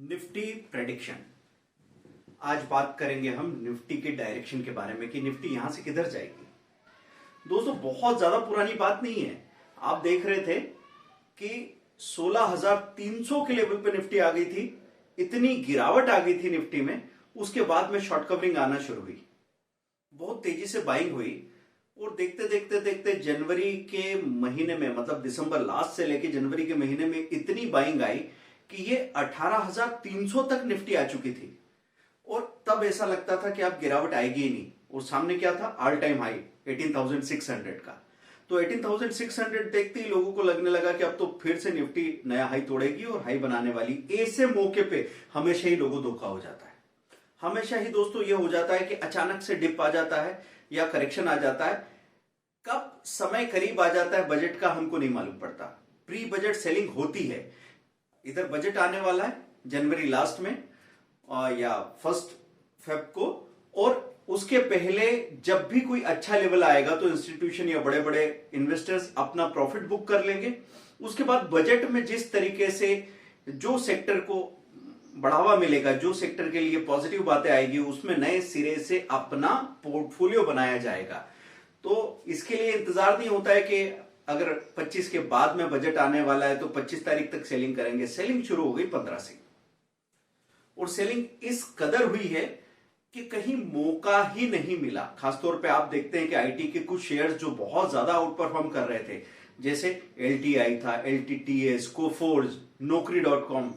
Nifty prediction. आज बात करेंगे हम निफ्टी के डायरेक्शन के बारे में कि निफ्टी यहां से किधर जाएगी। दोस्तों बहुत ज्यादा पुरानी बात नहीं है। आप देख रहे थे कि 16,300 के लेवल पे निफ्टी आ गई थी, इतनी गिरावट आ गई थी निफ्टी में। उसके बाद में शॉर्ट कवरिंग आना शुरू हुई, बहुत तेजी से बाइंग हुई और देखते देखते देखते जनवरी के महीने में, मतलब दिसंबर लास्ट से लेके जनवरी के महीने में इतनी बाइंग आई कि ये 18,300 तक निफ्टी आ चुकी थी। और तब ऐसा लगता था कि अब गिरावट आएगी ही नहीं, और सामने क्या था, ऑल टाइम हाई 18,600 का। तो 18,600 देखते ही लोगों को लगने लगा कि अब तो फिर से निफ्टी नया हाई तोड़ेगी और हाई बनाने वाली। ऐसे मौके पे हमेशा ही लोगों धोखा हो जाता है। हमेशा ही दोस्तों ये हो जाता है कि अचानक से डिप आ जाता है या करेक्शन आ जाता है। कब समय करीब आ जाता है बजट का हमको नहीं मालूम पड़ता। प्री बजट सेलिंग होती है। इधर बजट आने वाला है जनवरी लास्ट में या 1 फेब को, और उसके पहले जब भी कोई अच्छा लेवल आएगा तो इंस्टीट्यूशन या बड़े बड़े इन्वेस्टर्स अपना प्रॉफिट बुक कर लेंगे। उसके बाद बजट में जिस तरीके से जो सेक्टर को बढ़ावा मिलेगा, जो सेक्टर के लिए पॉजिटिव बातें आएगी, उसमें नए सिरे से अपना पोर्टफोलियो बनाया जाएगा। तो इसके लिए इंतजार नहीं होता है कि अगर 25 के बाद में बजट आने वाला है तो 25 तारीख तक सेलिंग करेंगे। सेलिंग शुरू हो गई 15 से, और सेलिंग इस कदर हुई है कि कहीं मौका ही नहीं मिला। खासतौर पे आप देखते हैं कि आईटी के कुछ शेयर्स जो बहुत ज्यादा आउट परफॉर्म कर रहे थे, जैसे एलटीआई था, एलटीटीएस, कोफोर्ज, नौकरी.com।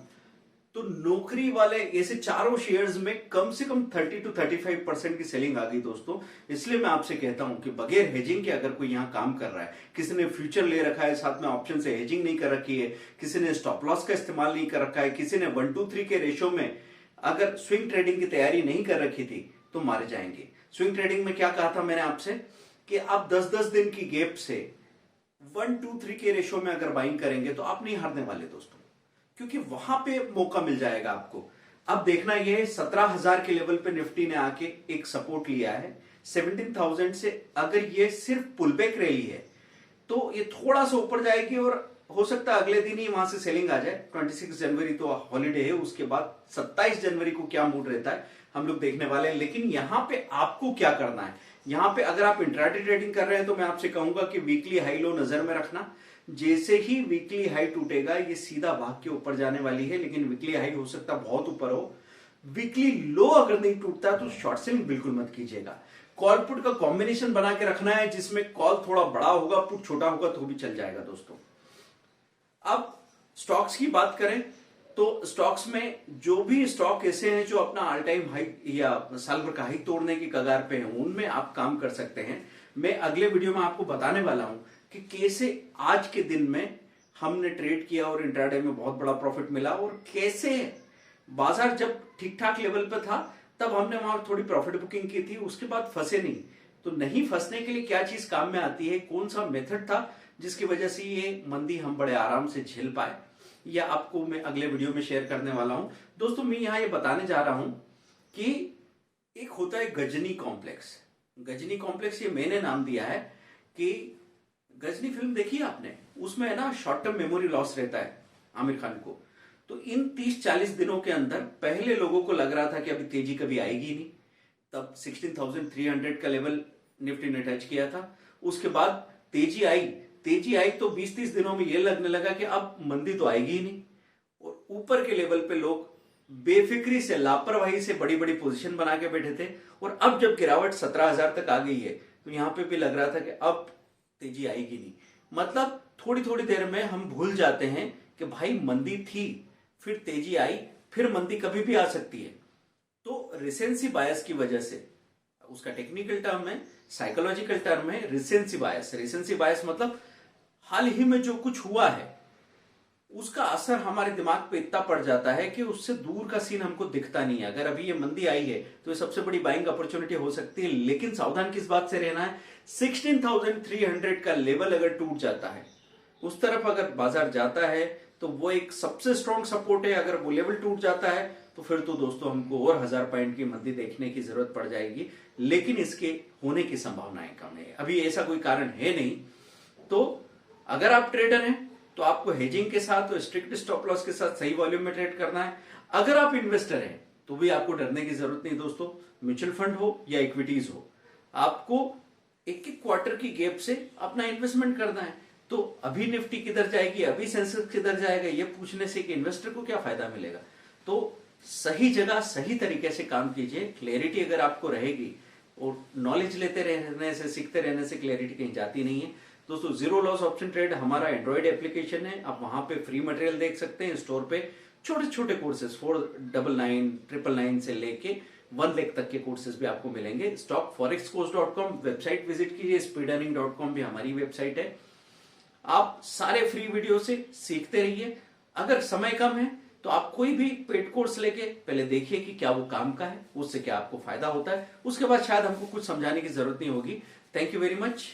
तो नौकरी वाले ऐसे चारों शेयर्स में कम से कम 30 to 35% की सेलिंग आ गई दोस्तों। इसलिए मैं आपसे कहता हूं कि बगैर हेजिंग के अगर कोई यहां काम कर रहा है, किसी ने फ्यूचर ले रखा है, साथ में ऑप्शन से हेजिंग नहीं कर रखी है, किसी ने स्टॉप लॉस का इस्तेमाल नहीं कर रखा है, किसी ने 1-2-3 के रेशो में अगर स्विंग ट्रेडिंग की तैयारी नहीं कर रखी थी, तो मारे जाएंगे। स्विंग ट्रेडिंग में क्या कहा था मैंने आपसे कि आप 10-10 दिन की गैप से 1-2-3 के रेशो में अगर बाइंग करेंगे तो आप नहीं हारने वाले दोस्तों, क्योंकि वहां पे मौका मिल जाएगा आपको। अब देखना यह है 17,000 के लेवल पे निफ्टी ने आके एक सपोर्ट लिया है। 17,000 से अगर ये सिर्फ पुलबैक रैली है तो ये थोड़ा सा ऊपर जाएगी, और हो सकता है अगले दिन ही वहां से सेलिंग आ जाए। 26 जनवरी तो हॉलीडे है, उसके बाद 27 जनवरी को क्या मूड रहता है हम लोग देखने वाले हैं। लेकिन यहां पे आपको क्या करना है, यहां पे अगर आप इंट्राडे ट्रेडिंग कर रहे हैं तो मैं आपसे कहूंगा कि वीकली हाई लो नजर में रखना। जैसे ही वीकली हाई टूटेगा ये सीधा भाग के ऊपर जाने वाली है, लेकिन वीकली हाई हो सकता है बहुत ऊपर हो। वीकली लो अगर नहीं टूटता तो शॉर्ट सेलिंग बिल्कुल मत कीजिएगा। कॉल पुट का कॉम्बिनेशन बना के रखना है, जिसमें कॉल थोड़ा बड़ा होगा, पुट छोटा होगा तो भी चल जाएगा दोस्तों। अब स्टॉक्स की बात करें तो स्टॉक्स में जो भी स्टॉक ऐसे हैं जो अपना ऑल टाइम हाई या साल भर का हाई तोड़ने की कगार पे हैं, उनमें आप काम कर सकते हैं। मैं अगले वीडियो में आपको बताने वाला हूं कि कैसे आज के दिन में हमने ट्रेड किया और इंट्राडे में बहुत बड़ा प्रॉफिट मिला, और कैसे बाजार जब ठीक ठाक लेवल पे था तब हमने वहां थोड़ी प्रॉफिट बुकिंग की थी, उसके बाद फंसे नहीं। तो नहीं फंसने के लिए क्या चीज काम में आती है, कौन सा मेथड था जिसकी वजह से ये मंदी हम बड़े आराम से झेल पाए, या आपको मैं अगले वीडियो में शेयर करने वाला हूं। दोस्तों मैं यहां ये बताने जा रहा हूं कि एक होता है गजनी कॉम्प्लेक्स। गजनी कॉम्प्लेक्स ये मैंने नाम दिया है कि गजनी फिल्म देखी है आपने, उसमें है ना शॉर्ट टर्म मेमोरी लॉस रहता है आमिर खान को। तो इन 30-40 दिनों के अंदर पहले लोगों को लग रहा था कि अभी तेजी कभी आएगी नहीं, तब 16,300 का लेवल निफ्टी ने टच किया था। उसके बाद तेजी आई तो 20-30 दिनों में यह लगने लगा कि अब मंदी तो आएगी ही नहीं, और ऊपर के लेवल पे लोग बेफिक्री से, लापरवाही से बड़ी बड़ी पोजीशन बना के बैठे थे। और अब जब गिरावट 17,000 तक आ गई है तो यहां पे भी लग रहा था कि अब तेजी आएगी नहीं। मतलब थोड़ी थोड़ी देर में हम भूल जाते हैं कि भाई मंदी थी, फिर तेजी आई, फिर मंदी कभी भी आ सकती है। तो रिसेंसी बायस की वजह से, उसका टेक्निकल टर्म है, साइकोलॉजिकल टर्म है रिसेंसी बायस। रिसेंसी बायस मतलब हाल ही में जो कुछ हुआ है उसका असर हमारे दिमाग पे इतना पड़ जाता है कि उससे दूर का सीन हमको दिखता नहीं है। अगर अभी ये मंदी आई है तो ये सबसे बड़ी बाइंग अपॉर्चुनिटी हो सकती है, लेकिन सावधान किस बात से रहना है, 16,300 का लेवल अगर टूट जाता है, उस तरफ अगर बाजार जाता है तो वो एक सबसे स्ट्रॉन्ग सपोर्ट है। अगर वो लेवल टूट जाता है तो फिर तो दोस्तों हमको और 1000 पॉइंट की मंदी देखने की जरूरत पड़ जाएगी, लेकिन इसके होने की संभावनाएं कम है। अभी ऐसा कोई कारण है नहीं। तो अगर आप ट्रेडर हैं तो आपको हेजिंग के साथ और स्ट्रिक्ट स्टॉप लॉस के साथ सही वॉल्यूम में ट्रेड करना है। अगर आप इन्वेस्टर हैं तो भी आपको डरने की जरूरत नहीं दोस्तों। म्यूचुअल फंड हो या इक्विटीज हो, आपको एक एक क्वार्टर की गैप से अपना इन्वेस्टमेंट करना है। तो अभी निफ्टी किधर जाएगी, अभी सेंसेक्स किधर जाएगा, ये पूछने से कि इन्वेस्टर को क्या फायदा मिलेगा। तो सही जगह सही तरीके से काम कीजिए। क्लैरिटी अगर आपको रहेगी और नॉलेज लेते रहने से, सीखते रहने से क्लैरिटी कहीं जाती नहीं है दोस्तों। जीरो लॉस ऑप्शन ट्रेड हमारा एंड्रॉइड एप्लीकेशन है, आप वहां पे फ्री मटेरियल देख सकते हैं। स्टोर पे छोटे छोटे कोर्सेज 499, 999 से लेके 1 लाख तक के कोर्सेज भी आपको मिलेंगे। stockforexcourse.com वेबसाइट विजिट कीजिए। speedearning.com भी हमारी वेबसाइट है। आप सारे फ्री वीडियो से सीखते रहिए। अगर समय कम है तो आप कोई भी पेड कोर्स लेके पहले देखिए कि क्या वो काम का है, उससे क्या आपको फायदा होता है। उसके बाद शायद हमको कुछ समझाने की जरूरत नहीं होगी। Thank you very much.